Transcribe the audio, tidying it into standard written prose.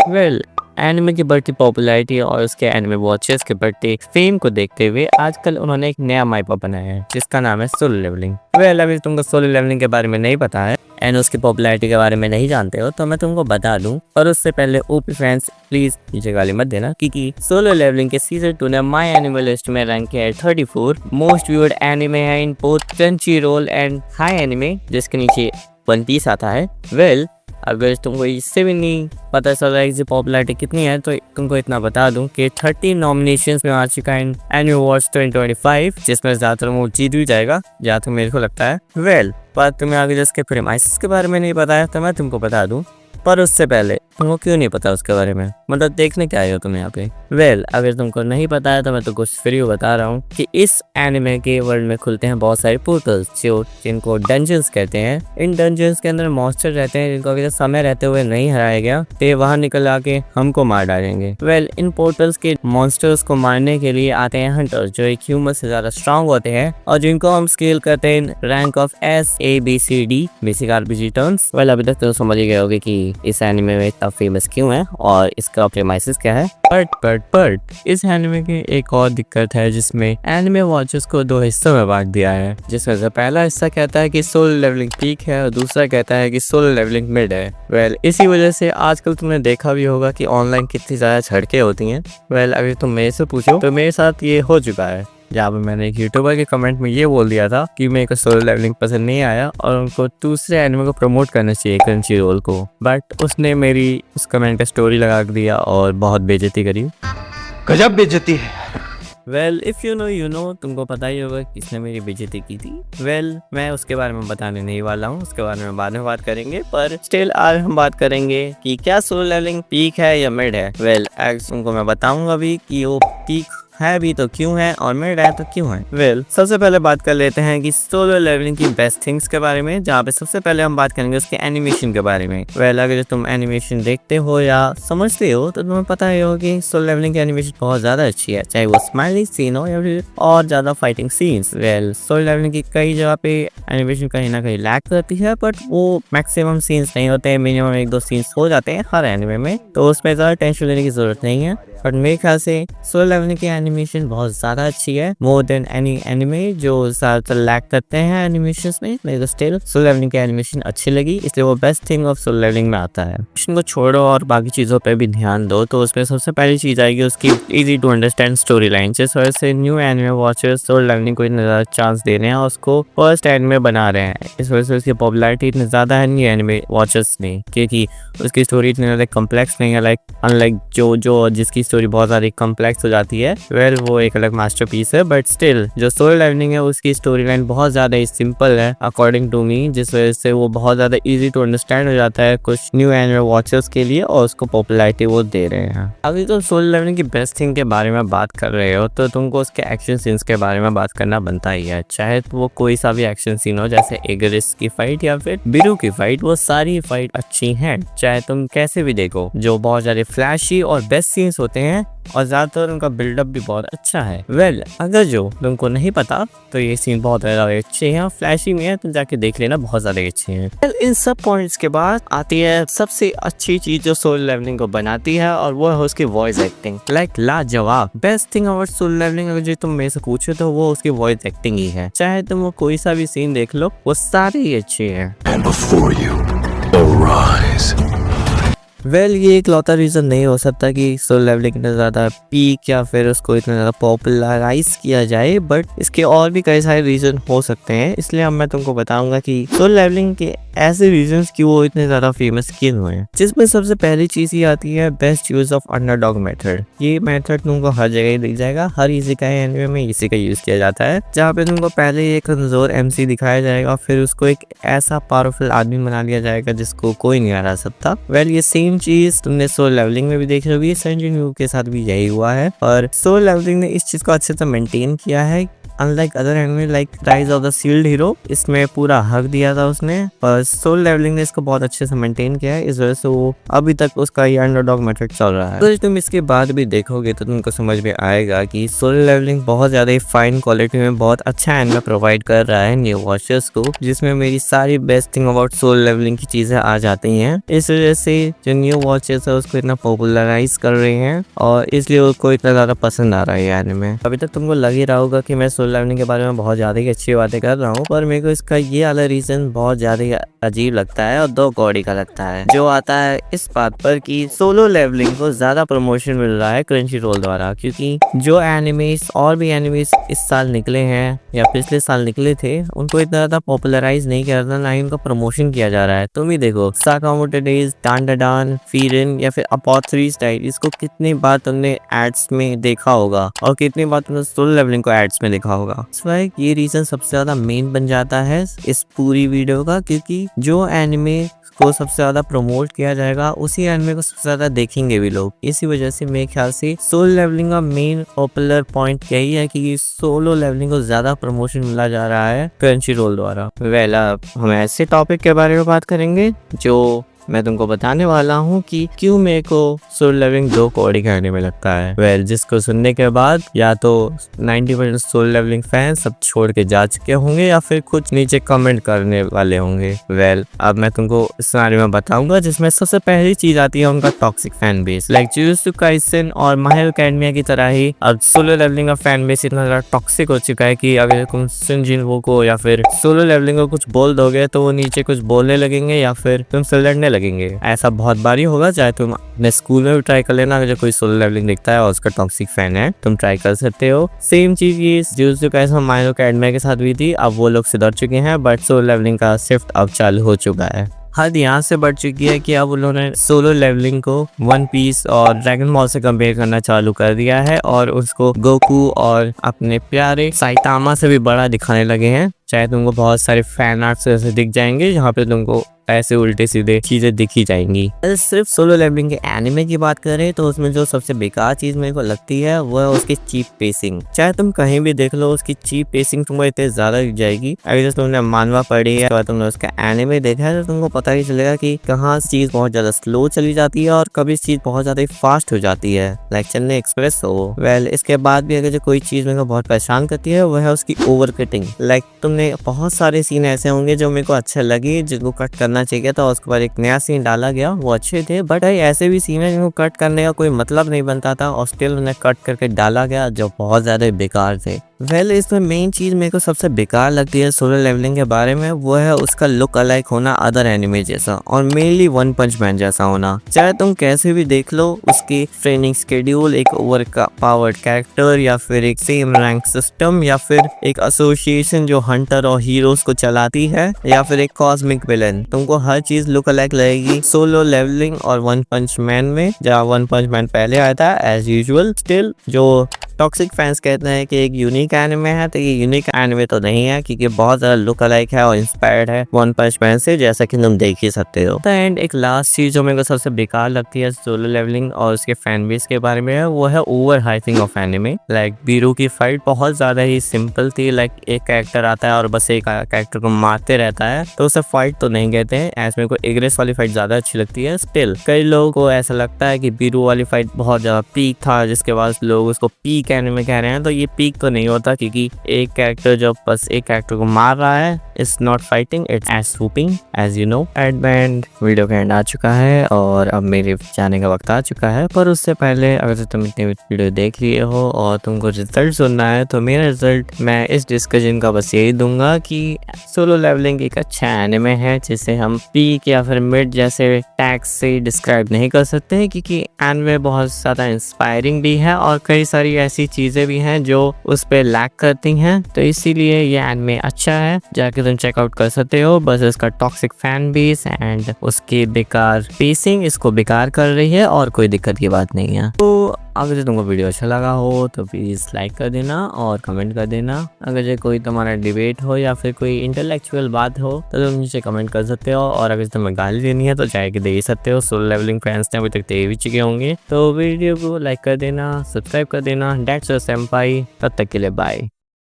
Well anime की बढ़ती popularity और उसके एनिमे वॉचर्स के बढ़ते फेम को देखते हुए आजकल उन्होंने एक नया माइपा बनाया है जिसका नाम है सोलो लेवलिंग। वेल अभी तुमको सोलो लेवलिंग के बारे में नहीं पता है एंड उसकी पॉपुलैरिटी के बारे में नहीं जानते हो तो मैं तुमको बता दूं, पर उससे पहले ओपी फैंस प्लीज नीचे गाली मत देना क्योंकि सोलो लेवलिंग के सीजन 2 ने माय एनिमे लिस्ट में रैंक है 34 मोस्ट व्यूअर्ड एनिमे है in both Crunchyroll and high anime, जिसके नीचे वन पीस आता है। वेल अगर तुमको इससे भी नहीं पता चल रहा है कि पॉपुलैरिटी कितनी है तो तुमको इतना बता दूं कि 30 नॉमिनेशंस में आ चुका है एनिमे अवार्ड्स 2025, जिसमें ज़्यादातर वो जीत भी जाएगा जहाँ तक मेरे को लगता है। वेल पर तुम्हें आगे जिसके प्रीमाइसेस के बारे में नहीं पता है तो मैं तुमको बता दूं, पर उससे पहले तुमको क्यों नहीं पता उसके बारे में, मतलब देखने क्या आए हो तुम यहाँ पे। वेल अगर तुमको नहीं पता है तो मैं तुमको फ्री बता रहा हूँ कि इस एनिमे के वर्ल्ड में खुलते हैं बहुत सारे पोर्टल्स जिनको डंजन्स कहते हैं। इन डंजन्स के अंदर मॉन्स्टर रहते हैं जिनको अगर समय रहते हुए नहीं हराया गया तो वहां निकल आके हमको मार डालेंगे। वेल इन पोर्टल्स के मॉन्स्टर्स को मारने के लिए आते हैं हंटर्स जो एक ह्यूमन से ज्यादा स्ट्रांग होते हैं और जिनको हम स्केल करते हैं rank of SABCD basic RPG terms. Well अभी तक तो समझ ही गए होगे कि इस एनिमे में इतना फेमस क्यों है और इसका प्रीमाइसेस क्या है। बट इस एनिमे की एक और दिक्कत है जिसमें एनिमे वॉचर्स को दो हिस्सों में बांट दिया है, जिसमें से पहला हिस्सा कहता है कि सोलो लेवलिंग पीक है और दूसरा कहता है कि सोलो लेवलिंग मिड है। वेल इसी वजह से आजकल तुमने देखा भी होगा कि ऑनलाइन कितनी ज्यादा झड़कें होती हैं। वेल अगर तुम मेरे से पूछो तो मेरे साथ ये हो चुका है, जहाँ पे मैंने एक यूट्यूबर के कमेंट में ये बोल दिया था कि मेरे को सोलो लेवलिंग पसंद नहीं आया और उनको दूसरे एनिमे को प्रमोट करना चाहिए क्रंचीरोल को, बट उसने मेरी उस कमेंट पे स्टोरी लगा दिया और बहुत बेइज्जती करी। गजब बेइज्जती है। वेल इफ यू नो तुमको पता ही होगा किसने मेरी बेइज्जती की थी। वेल मैं उसके बारे में बताने नहीं वाला हूँ, उसके बारे में बाद में बात करेंगे, पर स्टिल आज हम बात करेंगे कि क्या सोलो लेवलिंग पीक है या मिड है। वेल तुमको मैं बताऊंगा अभी कि वो पीक है भी तो क्यों है और मिड है तो क्यों है। वेल सबसे पहले बात कर लेते हैं कि सोलो लेवलिंग की बेस्ट थिंग्स के बारे में, जहाँ पे सबसे पहले हम बात करेंगे उसके एनिमेशन के बारे में। वेल अगर तुम एनिमेशन देखते हो या समझते हो तो तुम्हें पता ही हो कि सोलो लेवलिंग की एनिमेशन बहुत ज्यादा अच्छी है, चाहे वो स्माइली सीन हो या फिर और ज्यादा fighting scenes. Well Solo Leveling की कई जगह पे एनिमेशन कहीं ना कहीं लैक करती है, बट वो मैक्सिमम सीन्स नहीं होते हैं, मिनिमम 1-2 सीन्स हो जाते हैं हर एनिमे में, तो उसमें ज्यादा टेंशन लेने की जरूरत नहीं है। बट मेरे ख्याल से सोलो लेवलिंग की एनिमेशन बहुत ज़्यादा अच्छी है, मोर देन एनी एनिमे जो ज़्यादातर लैक करते हैं एनिमेशंस में। मेरे को स्टिल सोलो लेवलिंग की एनिमेशन अच्छी लगी, इसलिए वो best thing of Solo Leveling में आता है। एनिमेशन को छोड़ो और बाकी चीज़ों पे भी ध्यान दो तो उसमें सबसे पहली चीज़ आएगी उसकी easy to understand story line. जिस वजह से new anime watchers Solo Leveling को इतना ज़्यादा चांस दे रहे हैं और उसको फर्स्ट एनिमे बना रहे हैं। इस वजह से उसकी पॉपुलैरिटी इतनी ज़्यादा है न्यू एनिमे वॉचर्स में, क्योंकि उसकी स्टोरी इतनी ज़्यादा कम्प्लेक्स नहीं है, लाइक अनलाइक जो जिसकी स्टोरी बहुत ज़्यादा कॉम्प्लेक्स हो जाती है। वेल वो एक अलग मास्टरपीस है, बट स्टिल जो सोलो लेवलिंग है उसकी स्टोरी लाइन बहुत ज़्यादा ही सिंपल है अकॉर्डिंग टू मी, जिस वजह से वो बहुत ज़्यादा इजी टू अंडरस्टैंड हो जाता है कुछ न्यू एनिमे वॉचर्स के लिए और उसको पॉपुलैरिटी वो दे रहे हैं। अभी तो सोलो लेवलिंग की बेस्ट थिंग के बारे में बात कर रहे हो तो तुमको उसके एक्शन सीन्स के बारे में बात करना बनता ही है, चाहे वो कोई सा भी एक्शन सीन हो, जैसे एगरिस की फाइट या फिर बिरू की फाइट, वो सारी फाइट अच्छी हैं चाहे तुम कैसे भी देखो। जो बहुत ज़्यादा फ्लैशी और बेस्ट सीन्स होते हैं और ज्यादातर उनका बिल्डअप भी बहुत अच्छा है। वेल अगर जो तुमको नहीं पता तो ये सीन बहुत ज्यादा अच्छे हैं, फ्लैशी में है तो जाके देख लेना, बहुत ज्यादा अच्छे हैं। वेल इन सब पॉइंट्स के बाद आती है सबसे अच्छी चीज जो सोलो लेवलिंग को बनाती है और वो है उसकी वॉइस एक्टिंग। लाइक लाजवाब best thing about Solo Leveling अगर जो तुम मेरे से पूछो तो वो उसकी वॉइस एक्टिंग ही है, चाहे तुम वो कोई सा भी सीन देख लो वो सारे ही अच्छे हैं। वेल ये एक लौता रीज़न नहीं हो सकता कि सोलो लेवलिंग इतना ज़्यादा पीक या फिर उसको इतना ज़्यादा पॉपुलराइज किया जाए, बट इसके और भी कई सारे रीज़न हो सकते हैं, इसलिए अब मैं तुमको बताऊंगा कि सोलो लेवलिंग के ऐसे रीजंस कि वो इतने ज़्यादा फेमस क्यों हुए हैं। जिसमें सबसे पहली चीज़ ये आती है best use of underdog method. ये मेथड तुमको हर जगह ही दिख जाएगा, हर इसी का एनिमे में इसी का यूज़ किया जाता है, जहाँ पे तुमको पहले एक कमज़ोर MC दिखाया जाएगा, फिर उसको एक ऐसा पावरफुल आदमी बना लिया जाएगा जिसको कोई नहीं हरा सकता। वेल ये सेम चीज तुमने सोलो लेवलिंग में भी देख रही है, सेंजन यू के साथ भी यही हुआ है और सोलो लेवलिंग ने इस चीज को अच्छे से मेंटेन किया है unlike other anime like rise of the shield hero, इसमें पूरा हक दिया था उसने, पर सोलो लेवलिंग ने इसको बहुत अच्छे से मेंटेन किया है, इस वजह से वो अभी तक उसका ये अंडरडॉग मेथड चल रहा है। तो तुम इसके बाद भी देखोगे तो तुमको समझ में आएगा कि सोलो लेवलिंग बहुत ज्यादा फाइन क्वालिटी में बहुत अच्छा एनिमे प्रोवाइड कर रहा है न्यू वॉचर्स को, जिसमें मेरी सारी best thing about Solo Leveling की चीजें आ जाती हैं। इस वजह से जो न्यू वॉचर्स है उसको इतना पॉपुलराइज कर रहे हैं और इसलिए उसको इतना ज्यादा पसंद आ रहा है एनिमे। अभी तक तुमको लग ही रहा होगा कि मैं सोलो लेवलिंग के बारे में बहुत ज्यादा ही अच्छी बातें कर रहा हूँ, पर मेरे को इसका ये वाला रीजन बहुत ज्यादा अजीब लगता है और दो कौड़ी का लगता है, जो आता है इस बात पर कि सोलो लेवलिंग को ज्यादा प्रमोशन मिल रहा है क्रंचीरोल द्वारा, क्योंकि जो एनिमेस और भी एनिमेस इस साल निकले हैं या पिछले साल निकले थे उनको इतना ज्यादा पॉपुलराइज नहीं किया जाता, ना ही उनका प्रमोशन किया जा रहा है। तुम ही देखो साकामोटो डेज, डांडाडान, फीरन या फिर अपोथरी स्टाइल, इसको कितनी बार तुमने एड्स में देखा होगा और कितनी बार तुमने सोलो लेवलिंग को एड्स में देखा होगा। ये रीजन सबसे ज्यादा मेन बन जाता है इस पूरी वीडियो का, क्योंकि जो एनिमे को सबसे ज्यादा प्रमोट किया जाएगा उसी एनिमे को सबसे ज्यादा देखेंगे भी लोग। इसी वजह से मेरे ख्याल से सोलो लेवलिंग का मेन पॉपुलर पॉइंट यही है कि सोलो लेवलिंग को ज्यादा प्रमोशन मिला जा रहा है क्रंचीरोल द्वारा। वेल, अब हम ऐसे टॉपिक के बारे में बात करेंगे जो मैं तुमको बताने वाला हूँ कि क्यों मेरे को सोलो लेवलिंग दो कौड़ी का एनिमे लगता है। वेल, जिसको सुनने के बाद या तो 90% सोलो लेवलिंग फैन सब छोड़ के जा चुके होंगे या फिर कुछ नीचे कमेंट करने वाले होंगे। वेल, अब मैं तुमको इस बारे में बताऊंगा, जिसमें सबसे पहली चीज आती है उनका toxic fan base. Like jujutsu Kaisen और माय हीरो एकेडमिया की तरह ही अब सोलो लेवलिंग का फैन बेस इतना ज्यादा टॉक्सिक हो चुका है कि अगर तुम शिनजिन को या फिर सोलो लेवलिंग को कुछ बोल दोगे तो वो नीचे कुछ बोलने लगेंगे या फिर तुमसे लड़ने लगेंगे। ऐसा बहुत बारी होगा, चाहे तुम अपने स्कूल में भी ट्राई कर लेना, अगर कोई सोलो लेवलिंग दिखता है और उसका टॉक्सिक फैन है तुम ट्राई कर सकते हो। सेम चीज ये jujutsu Kaisen my hero academia के साथ भी थी, अब वो लोग सुधर चुके हैं, बट सोलो लेवलिंग का शिफ्ट अब चालू हो चुका है। हद यहाँ से बढ़ चुकी है कि अब उन्होंने सोलो लेवलिंग को वन पीस और ड्रैगन बॉल से कंपेयर करना चालू कर दिया है और उसको गोकू और अपने प्यारे साइतामा से भी बड़ा दिखाने लगे हैं। चाहे तुमको बहुत सारे फैन आर्ट्स ऐसे दिख जाएंगे जहाँ पे तुमको ऐसे उल्टे सीधे चीजें दिखी जाएंगी। अगर सिर्फ सोलो लेवलिंग के एनिमे की बात करें तो उसमें जो सबसे बेकार चीज मेरे को लगती है वो है उसकी चीप पेसिंग। चाहे तुम कहीं भी देख लो उसकी चीप पेसिंग तुमको इतनी ज्यादा दिख जाएगी। अगर तुमने मानवा पढ़ी है और तुमने उसका एनिमे देखा है तो तुमको पता ही चलेगा कि कहाँ चीज बहुत ज्यादा स्लो चली जाती है और कभी चीज बहुत ज्यादा फास्ट हो जाती है, लाइक चेन्नई एक्सप्रेस हो। वेल, इसके बाद भी अगर जो कोई चीज मेरे को बहुत परेशान करती है वो है उसकी ओवर कटिंग। लाइक तुमने बहुत सारे सीन ऐसे होंगे जो मेरे को अच्छे लगे जिनको कट करना चाहिए था, उसके बाद एक नया सीन डाला गया, वो अच्छे थे, बट ऐसे भी सीन है जिनको कट करने का कोई मतलब नहीं बनता था और स्टिल उन्हें कट करके डाला गया जो बहुत ज्यादा बेकार थे। वेल, इसमें मेन चीज मेरे को सबसे बेकार लगती है सोलो लेवलिंग के बारे में वो है उसका लुक अलाइक होना अदर एनिमे जैसा और मेनली वन पंच मैन जैसा होना। चाहे तुम कैसे भी देख लो उसकी ट्रेनिंग शेड्यूल, एक ओवर पावर्ड कैरेक्टर या फिर एक सेम रैंक सिस्टम या फिर एक एसोसिएशन जो हंटर और हीरोज को चलाती है या फिर एक कॉस्मिक विलन, तुमको हर चीज लुक अलाइक लगेगी सोलो लेवलिंग और वन पंच मैन में। जहाँ वन पंच मैन पहले आया था एज यूजुअल, स्टिल जो टॉक्सिक फैंस कहते हैं कि एक यूनिक एनिमे है, तो ये यूनिक एनिमे तो नहीं है क्योंकि बहुत ज्यादा लुक अलाइक है और इंस्पायर्ड है वन पंच मैन से, जैसा कि तुम देख ही सकते हो। एंड एक लास्ट चीज जो मेरे को सबसे बेकार लगती है सोलो लेवलिंग और उसके फैन बेस के बारे में है वो है over hyping of anime. Like Biru की फाइट बहुत ज्यादा ही सिंपल थी, लाइक एक कैरेक्टर आता है और बस एक कैरेक्टर को मारते रहता है, तो उसे फाइट तो नहीं कहते हैं। ऐसे मेरे को एग्रेस वाली फाइट ज्यादा अच्छी लगती है। स्टिल कई लोगों को ऐसा लगता है कि बीरू वाली फाइट बहुत ज्यादा पीक था, जिसके बाद लोग उसको पीक एनिमे कह रहे हैं, तो ये पीक तो नहीं होता क्योंकि एक कैरेक्टर जो बस एक कैरेक्टर को मार रहा है it's not fighting, it's as swooping as you know. At the end video का एंड आ चुका है और अब मेरे जाने का वक्त आ चुका है, पर उससे पहले अगर तुम इतने वीडियो देख लिए हो और तुमको रिजल्ट सुनना है तो मेरा रिजल्ट मैं इस डिस्कशन का बस यही दूंगा कि सोलो लेवलिंग एक अच्छा एनिमे है जिसे हम पीक या फिर मिड जैसे टैग्स से डिस्क्राइब नहीं कर सकते, क्योंकि एनिमे बहुत ज्यादा इंस्पायरिंग भी है और कई सारी ऐसी चीजें भी हैं जो उस पे लैक करती हैं, तो इसीलिए ये एनिमे अच्छा है, जाके तुम चेकआउट कर सकते हो। बस इसका टॉक्सिक फैन बेस एंड उसकी बेकार पेसिंग इसको बेकार कर रही है और कोई दिक्कत की बात नहीं है। तो अगर तुमको वीडियो अच्छा लगा हो तो प्लीज़ लाइक कर देना और कमेंट कर देना। अगर जो कोई तुम्हारा डिबेट हो या फिर कोई इंटेलेक्चुअल बात हो तो तुम नीचे कमेंट कर सकते हो, और अगर तुम्हें गाली देनी है तो चाहे कि दे ही सकते हो। सोलो लेवलिंग फैंस ने अभी तक दे भी चुके होंगे, तो वीडियो को लाइक कर देना, सब्सक्राइब कर देना। डेट्स योर सेंपाई, तब तक के लिए बाय।